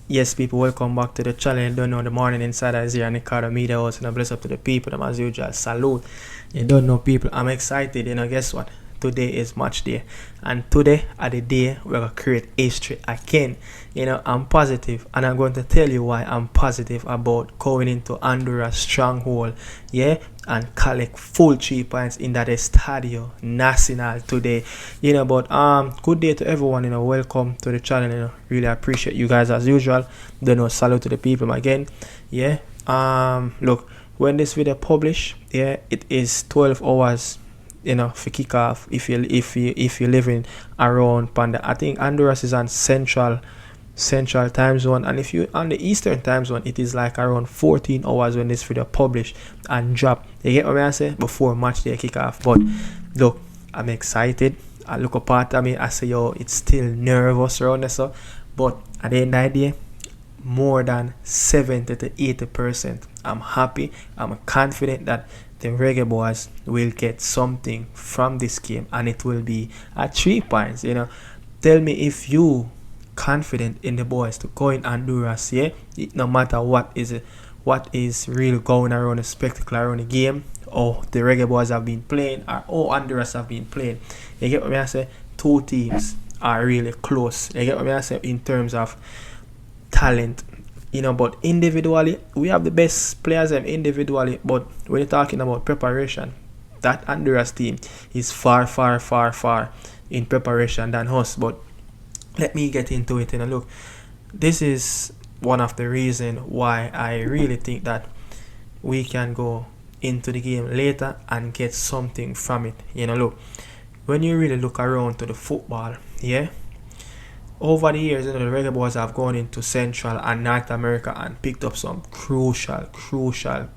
Yes, people, welcome back to the channel. You don't know the morning insider is here, Nicardo Media House, and I bless up to the people. Them as usual, salute. You don't know, people. I'm excited. Guess what? Today is match day, and today at the day we're gonna create history again. I'm positive, and I'm going to tell you why I'm positive about going into Honduras stronghold. Yeah, and collect full 3 points in that Estadio Nacional today. But good day to everyone. Welcome to the channel. Really appreciate you guys as usual. Don't know, salute to the people again. Yeah. Look, when this video publish, yeah, it is 12 hours. For kickoff. If you're living around Panda, I think Honduras is on central time zone, and if you're on the eastern time zone, it is like around 14 hours when this video publish and drop. You get what I say? Before match day kickoff. But look, I'm excited. I look apart at me, I say, yo, it's still nervous around this, so. But at the end of the day, more than 70 to 80%, I'm happy. I'm confident that the Reggae Boys will get something from this game, and it will be at 3 points. Tell me if you confident in the boys to go in Honduras. Yeah, no matter what is really going around the spectacle around the game, or the Reggae Boys have been playing, or Honduras have been playing. You get what I say? Two teams are really close. You get what I say? In terms of talent. But individually, we have the best players individually. But when you're talking about preparation, that Honduras team is far in preparation than us. But let me get into it. Look, this is one of the reasons why I really think that we can go into the game later and get something from it. Look, when you really look around to the football, yeah, over the years, the Reggae Boys have gone into Central and North America and picked up some crucial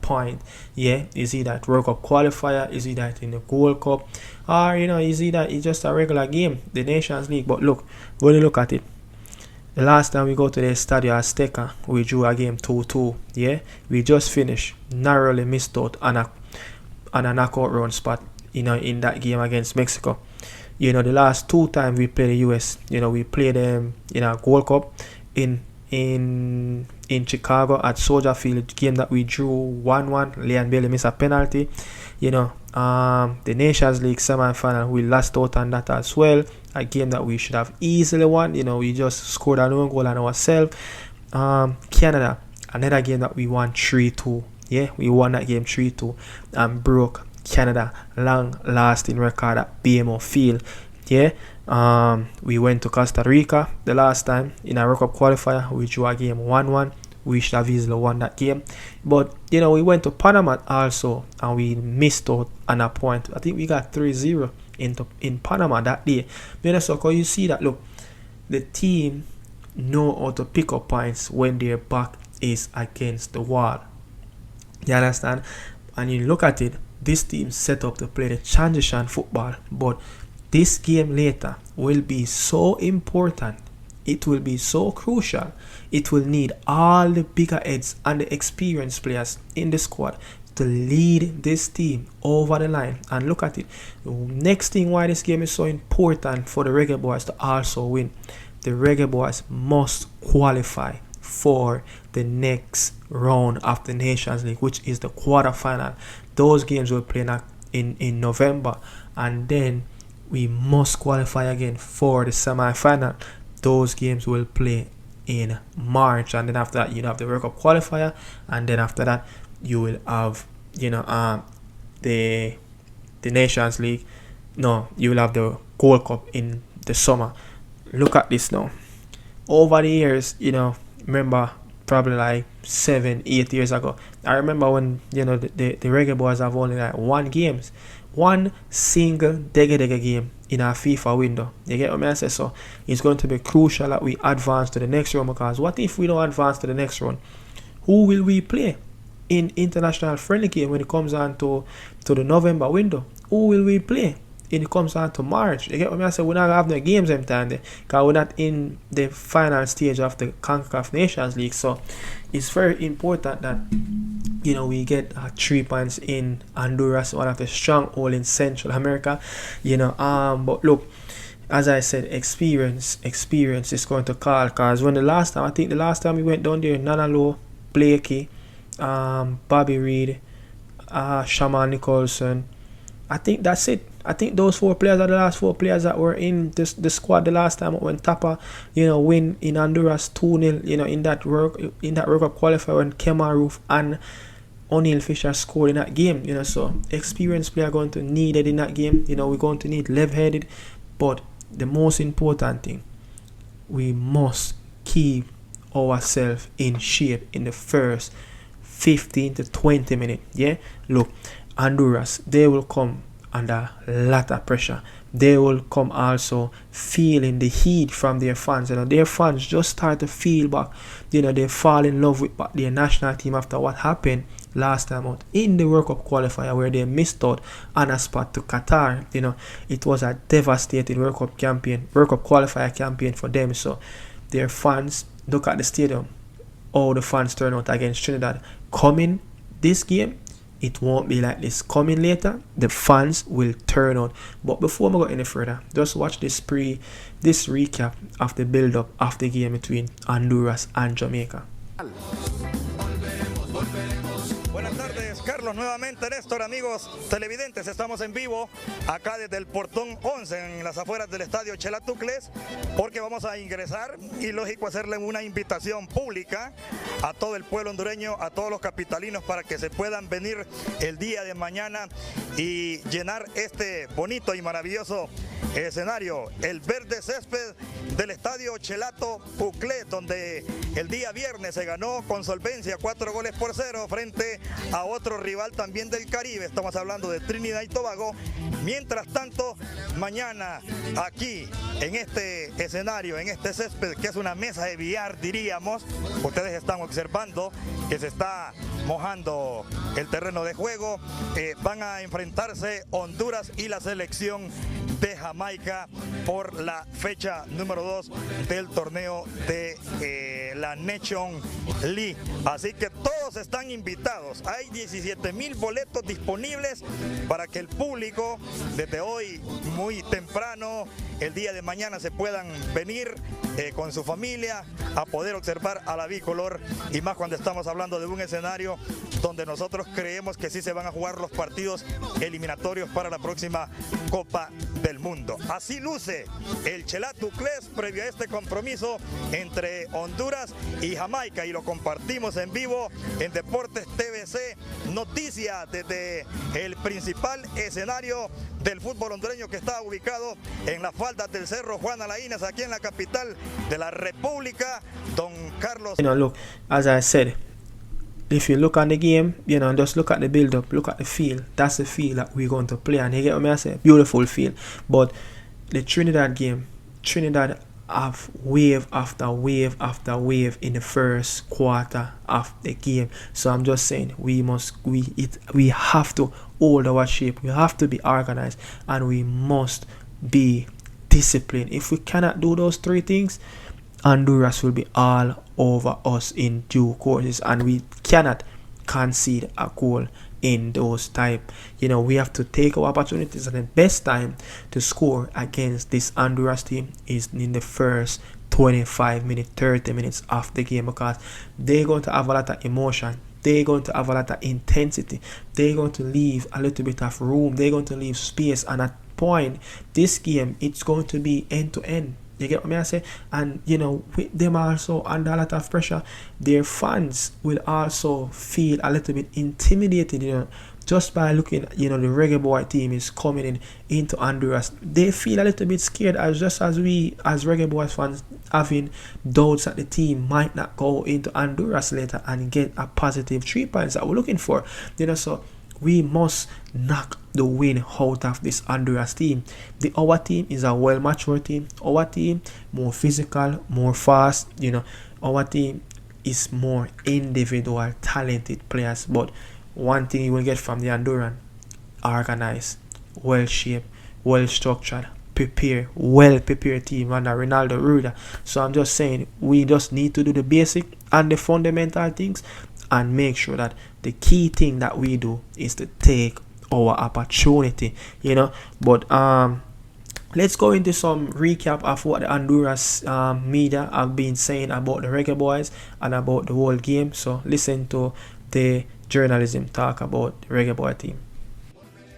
point. Yeah, is it that World Cup qualifier? Is it that in the Gold Cup? Or, is it that it's just a regular game, the Nations League? But look, when you look at it, the last time we go to the Estadio Azteca, we drew a game 2-2. Yeah, we just finished, narrowly missed out on a knockout round spot, in that game against Mexico. The last 2 times we played the US, we played them in a Gold Cup in Chicago at Soldier Field, game that we drew 1-1. Leon Bailey missed a penalty. The Nations League semi-final, we lost out on that as well. A game that we should have easily won. We just scored an own goal on ourselves. Canada, another game that we won 3-2. Yeah, we won that game 3-2 and broke Canada long-lasting record at BMO Field. Yeah, we went to Costa Rica the last time in a World Cup qualifier. We drew a game 1-1. We should have easily won that game. But we went to Panama also, and we missed out on a point. I think we got 3-0 in Panama that day. So you see that, look, the team know how to pick up points when their back is against the wall. You understand? And you look at it, this team set up to play the transition football, but this game later will be so important. It will be so crucial. It will need all the bigger heads and the experienced players in the squad to lead this team over the line. And look at it. Next thing why this game is so important for the Reggae Boys to also win. The Reggae Boys must qualify for the next round of the Nations League, which is the quarterfinal. Those games will play in November, and then we must qualify again for the semi-final. Those games will play in March, and then after that you have the World Cup qualifier, and then after that you will have the Nations League. No, you will have the Gold Cup in the summer. Look at this now. Over the years, remember, probably like 7-8 years ago, I remember when the Reggae Boys have only like one single Dega game in our FIFA window. You get what I say? So it's going to be crucial that we advance to the next round, because what if we don't advance to the next round? Who will we play in international friendly game when it comes on to the November window? Who will we play? It comes on to March. You get what I say? We're not have no games them time there, because we're not in the final stage of the CONCACAF Nations League. So it's very important that we get 3 points in Honduras, one of the stronghold in Central America. But look, as I said, experience is going to call. Because when the last time we went down there, Nanalo, Blakey, Bobby Reed, Shaman Nicholson, I think that's it. I think those 4 players are the last 4 players that were in the squad the last time when Tapa, win in Honduras 2-0, in that World Cup qualifier when Kemar Roof and O'Neal Fisher scored in that game, so experienced player going to need it in that game. We're going to need level-headed, but the most important thing, we must keep ourselves in shape in the first 15 to 20 minutes. Yeah, look, Honduras, they will come under a lot of pressure. They will come also feeling the heat from their fans. Their fans just start to feel back. They fall in love with their national team after what happened last time out in the World Cup qualifier where they missed out on a spot to Qatar. It was a devastating World Cup qualifier campaign for them. So their fans, look at the stadium, all the fans turn out against Trinidad. Coming this game, it won't be like this. Coming later, the fans will turn out. But before we go any further, just watch this recap of the build-up of the game between Honduras and Jamaica. Buenas tardes, Carlos, nuevamente Néstor, amigos televidentes, estamos en vivo acá desde el portón 11 en las afueras del estadio Chelatucles, porque vamos a ingresar y lógico hacerle una invitación pública a todo el pueblo hondureño, a todos los capitalinos para que se puedan venir el día de mañana y llenar este bonito y maravilloso escenario, el verde césped del estadio Chelatucles, donde el día viernes se ganó con solvencia 4-0 frente a otro rival también del Caribe. Estamos hablando de Trinidad y Tobago. Mientras tanto, mañana aquí en este escenario, en este césped, que es una mesa de billar, diríamos, ustedes están observando que se está mojando el terreno de juego. Van a enfrentarse Honduras y la selección de Jamaica por la fecha número 2 del torneo de la Nation League. Así que todos están invitados. Hay 17,000 boletos disponibles para que el público desde hoy muy temprano, el día de mañana, se puedan venir con su familia a poder observar a la bicolor, y más cuando estamos hablando de un escenario donde nosotros creemos que sí se van a jugar los partidos eliminatorios para la próxima Copa del Mundo. Así luce el Chelatucles previo a este compromiso entre Honduras y Jamaica, y lo compartimos en vivo en Deportes TVC, noticia desde el principal escenario del fútbol hondureño, que está ubicado en las faldas del Cerro Juan Alaínas, aquí en la capital de la República, don Carlos. Look, as I said, if you look at the game, just look at the build-up, look at the feel. That's the feel that we're going to play. And you get what I say? Beautiful feel. But the Trinidad game, Trinidad have wave after wave after wave in the first quarter of the game. So I'm just saying, we have to hold our shape. We have to be organized, and we must be disciplined. If we cannot do those 3 things, Honduras will be all over us in due course, and we cannot concede a goal in those time. We have to take our opportunities, and the best time to score against this Honduras team is in the first 25 minutes, 30 minutes of the game, because they're going to have a lot of emotion. They're going to have a lot of intensity. They're going to leave a little bit of room. They're going to leave space, and at point this game, it's going to be end to end. You get what I say? And with them also under a lot of pressure, their fans will also feel a little bit intimidated, just by looking, the Reggae Boy team is coming into Honduras. They feel a little bit scared, as we as Reggae Boys fans having doubts that the team might not go into Honduras later and get a positive 3 points that we're looking for. So we must knock the win out of this Honduras team. Our team is a well-matured team. Our team more physical, more fast. Our team is more individual, talented players. But one thing you will get from the Honduran: organized, well-shaped, well-structured, well-prepared team under Ronaldo Rueda. So I'm just saying, we just need to do the basic and the fundamental things, and make sure that the key thing that we do is to take our opportunity, But let's go into some recap of what the Honduras media have been saying about the Reggae Boys and about the whole game. So listen to the journalism talk about the Reggae Boy team.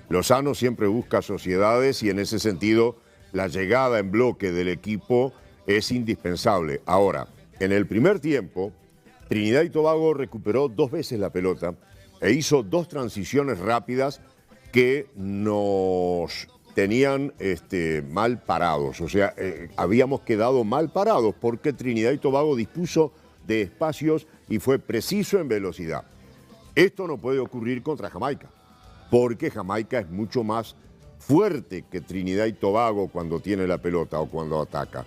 Lozano siempre busca sociedades y en ese sentido la llegada en bloque del equipo es indispensable. Ahora, en el primer tiempo, Trinidad y Tobago recuperó 2 veces la pelota e hizo 2 transiciones rápidas que nos tenían mal parados. O sea, habíamos quedado mal parados porque Trinidad y Tobago dispuso de espacios y fue preciso en velocidad. Esto no puede ocurrir contra Jamaica, porque Jamaica es mucho más fuerte que Trinidad y Tobago cuando tiene la pelota o cuando ataca.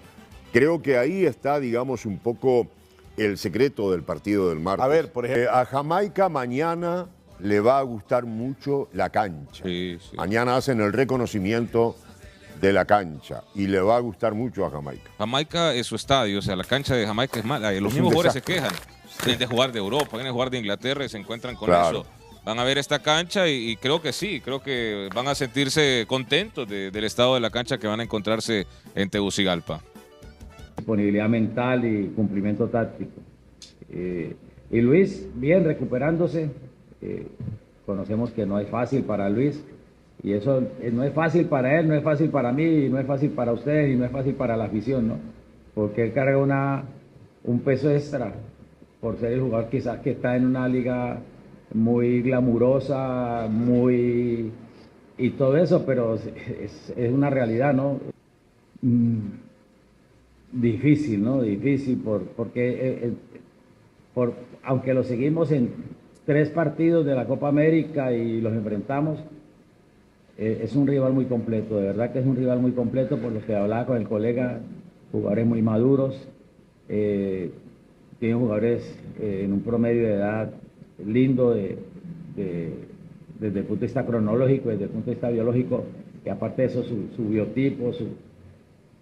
Creo que ahí está, digamos, un poco el secreto del partido del martes. A ver, por ejemplo, A Jamaica mañana le va a gustar mucho la cancha. Sí. Mañana hacen el reconocimiento de la cancha y le va a gustar mucho a Jamaica. Jamaica es su estadio, o sea, la cancha de Jamaica es mala. Los Es mismos un jugadores se desastre. quejan. Vienen de jugar de Europa, vienen de jugar de Inglaterra y se encuentran con Claro. eso. Van a ver esta cancha y creo que sí, creo que van a sentirse contentos del estado de la cancha que van a encontrarse en Tegucigalpa. Disponibilidad mental y cumplimiento táctico. Y Luis, bien, recuperándose. Conocemos que no es fácil para Luis y eso no es fácil para él, no es fácil para mí, y no es fácil para ustedes y no es fácil para la afición, ¿no? Porque él carga un peso extra por ser el jugador quizás que está en una liga muy glamurosa, y todo eso, pero es una realidad, ¿no? Difícil, ¿no? Difícil porque aunque lo seguimos en 3 partidos de la Copa América y los enfrentamos, es un rival muy completo, de verdad que es un rival muy completo, por lo que hablaba con el colega, jugadores muy maduros, tienen jugadores en un promedio de edad lindo desde el punto de vista cronológico, desde el punto de vista biológico, que aparte de eso su biotipo,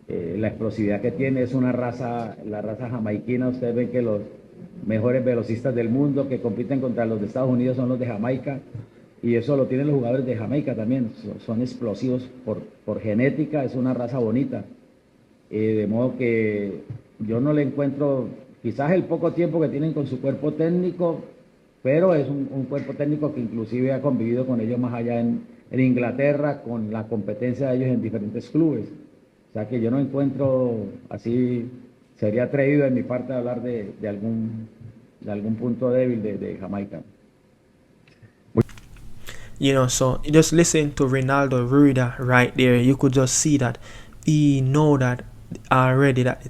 la explosividad que tiene, es una raza, la raza jamaiquina. Ustedes ven que los mejores velocistas del mundo que compiten contra los de Estados Unidos son los de Jamaica, y eso lo tienen los jugadores de Jamaica también, son explosivos por genética, es una raza bonita, de modo que yo no le encuentro, quizás el poco tiempo que tienen con su cuerpo técnico, pero es un cuerpo técnico que inclusive ha convivido con ellos más allá en Inglaterra, con la competencia de ellos en diferentes clubes. O sea que yo no encuentro así, sería atrevido en mi parte hablar de algún punto débil de Jamaica. You know, so just listen to Ronaldo Rueda right there. You could just see that he know that already that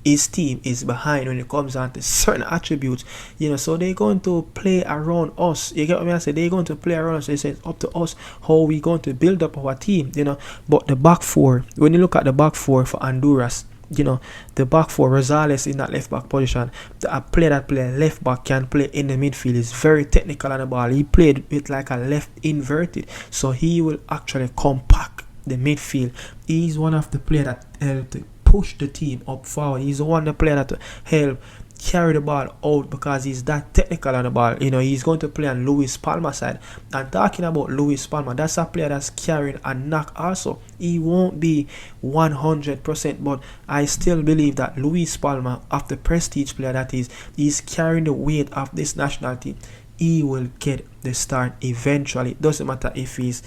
his team is behind when it comes down to certain attributes, you know, so they're going to play around us. You get what I mean? I say they're going to play around us. It's up to us how we going to build up our team, you know. But the back four, when you look at the back four for Honduras, you know, the back four, Rosales in that left back position, a player that play left back can play in the midfield, is very technical on the ball. He played with like a left inverted, so he will actually compact the midfield. He's one of the players that help to push the team up forward. He's the one the player that help carry the ball out because he's that technical on the ball. You know, he's going to play on Luis Palma side. And talking about Luis Palma, that's a player that's carrying a knock also. He won't be 100%, but I still believe that Luis Palma, of the prestige player that he's carrying the weight of this national team. He will get the start eventually. Doesn't matter if he's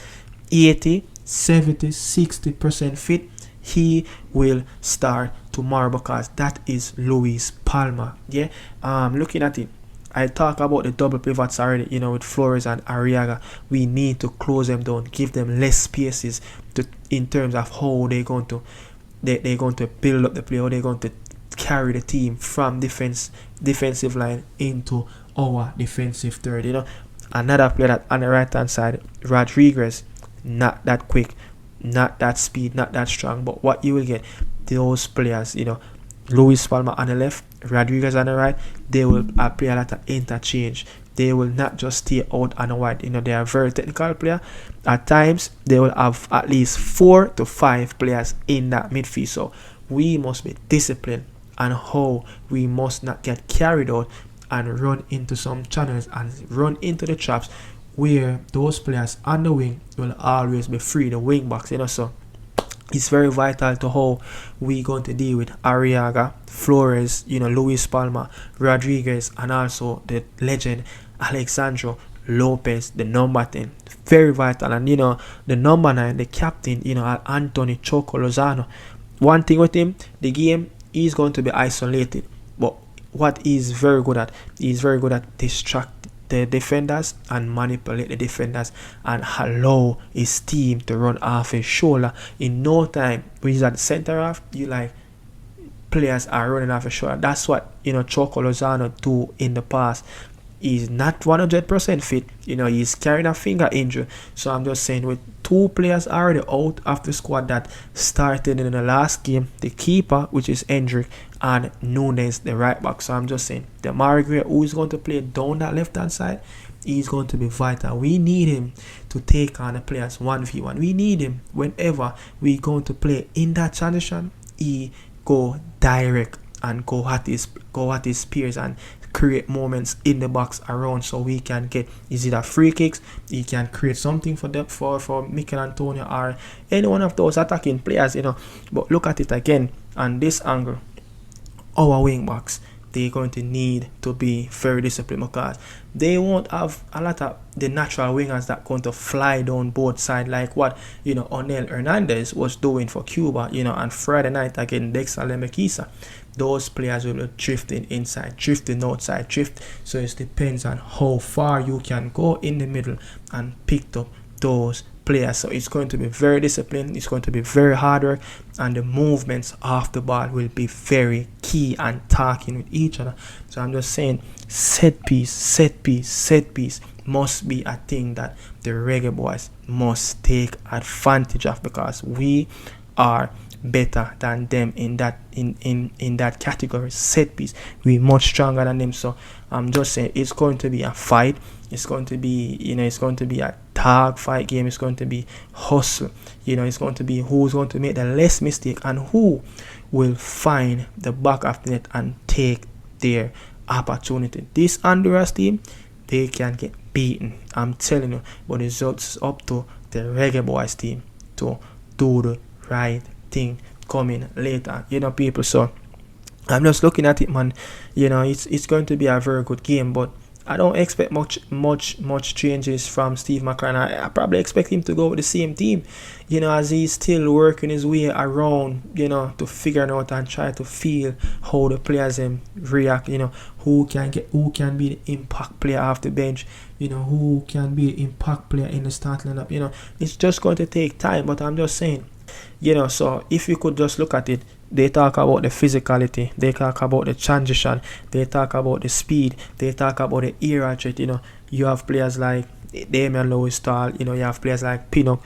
80, 70, 60% fit. He will start tomorrow because that is Luis Palma. Yeah. Looking at it, I talk about the double pivots already, you know, with Flores and Arriaga. We need to close them down, give them less spaces in terms of how they're going to build up the play, how they're going to carry the team from defensive line into our defensive third. You know, another player that on the right hand side, Rodriguez, not that quick, not that speed, not that strong, but what you will get, those players, you know, Luis Palma on the left, Rodriguez on the right, they will play a lot of interchange. They will not just stay out on the wide. You know, they are very technical player. At times, they will have at least 4 to 5 players in that midfield. So we must be disciplined on how we must not get carried out and run into some channels and run into the traps where those players on the wing will always be free, the wing backs, you know. So It's very vital to how we going to deal with Arriaga, Flores, Luis Palma, Rodriguez, and also the legend Alexandro Lopez, the number 10. Very vital. And the number 9, the captain, Anthony Choco Lozano. One thing with him, the game, he's going to be isolated. But what he's very good at distract the defenders and manipulate the defenders and allow his team to run off his shoulder. In no time, when he's at the center half, players are running off his shoulder. That's what Choco Lozano do in the past. He's not 100% fit. He's carrying a finger injury. So I'm just saying, with 2 players already out of the squad that started in the last game, the keeper, which is Hendrick, and Nunes, the right back. So I'm just saying, the Margaret, who is going to play down that left-hand side, he's going to be vital. We need him to take on the players 1v1. We need him whenever we're going to play in that transition. He go direct and go at his peers and create moments in the box around, so we can get either free kicks. He can create something for Mikel Antonio or any one of those attacking players, But look at it again on this angle. Our wing backs, they're going to need to be very disciplined, because they won't have a lot of the natural wingers that going to fly down both sides like what Onel Hernandez was doing for Cuba, on Friday night against Dexter Lemekisa. Those players will be drifting inside, drifting outside, so it depends on how far you can go in the middle and pick up those players. So it's going to be very disciplined, it's going to be very hard work, and the movements off the ball will be very key and talking with each other. So I'm just saying, set piece must be a thing that the Reggae Boys must take advantage of, because we are better than them in that category. Set piece, we much stronger than them. So I'm just saying, it's going to be a fight. It's going to be it's going to be a tag fight game. It's going to be hustle. It's going to be who's going to make the less mistake and who will find the back of the net and take their opportunity. This Honduras team, they can get beaten, I'm telling you, but it's up to the Reggae Boys team to do the right thing coming later, people. So I'm just looking at it, man. It's going to be a very good game, but I don't expect much changes from Steve McClaren. I probably expect him to go with the same team, as he's still working his way around, to figure out and try to feel how the players react, who can be the impact player off the bench, who can be the impact player in the starting lineup. It's just going to take time, but I'm just saying, so if you could just look at it, they talk about the physicality, they talk about the transition, they talk about the speed, they talk about the era threat. You have players like Damian Lewis-Stahl, you have players like Pinnock.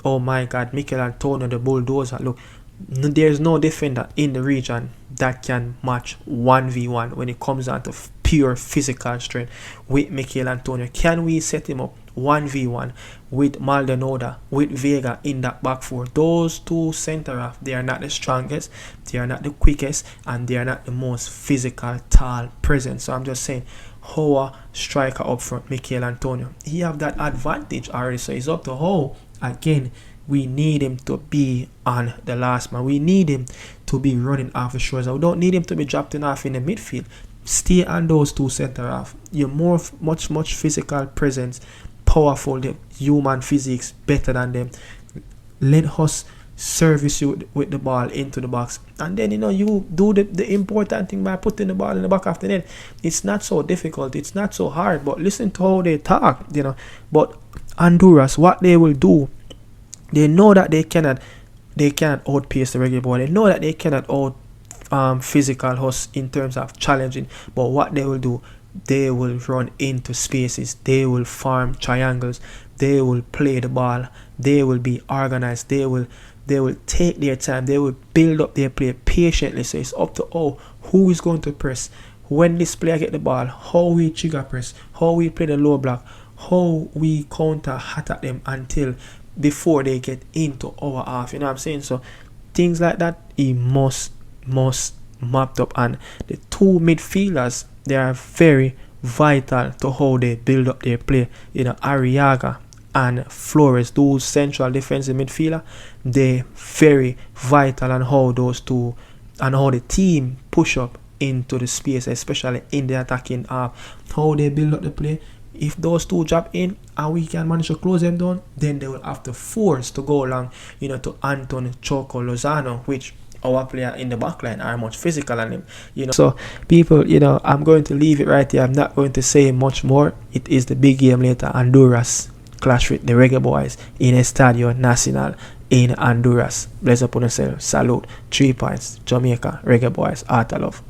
Oh my God, Mikel Antonio, the bulldozer. Look, there's no defender in the region that can match 1v1 when it comes down to pure physical strength with Mikel Antonio. Can we set him up 1v1 with Maldonado, with Vega in that back four? Those two center half, they are not the strongest, they are not the quickest, and they are not the most physical, tall, present. So I'm just saying, how striker up front, Mikel Antonio, he have that advantage already. So it's up to how, again, we need him to be on the last man. We need him to be running off the shores. We don't need him to be dropped off in the midfield. Stay on those two center half. You're much physical presence, powerful, the human physics better than them. Let us service you with the ball into the box, and then you do the important thing by putting the ball in the back of the net. It's not so difficult, it's not so hard, but listen to how they talk, But Honduras, what they will do, they know that they cannot outpace the Reggae Boy. They know that they cannot out physical us in terms of challenging, but what they will do, they will run into spaces, they will farm triangles, they will play the ball, they will be organized, they will take their time, they will build up their play patiently. So it's up to who is going to press when this player get the ball, how we trigger press, how we play the low block, how we counter attack them until before they get into our half. You know what I'm saying? So things like that, he must mapped up, and the two midfielders, they are very vital to how they build up their play. Arriaga and Flores, those central defensive midfielder, they very vital on how those two and how the team push up into the space, especially in the attacking half. How they build up the play. If those two drop in and we can manage to close them down, then they will have to force to go along, to Anton Choco Lozano, which our player in the backline are much physical than him, So people, I'm going to leave it right here. I'm not going to say much more. It is the big game later. Honduras clash with the Reggae Boys in Estadio Nacional in Honduras. Bless up on yourself. Salute. 3 points. Jamaica. Reggae Boys. Art of love.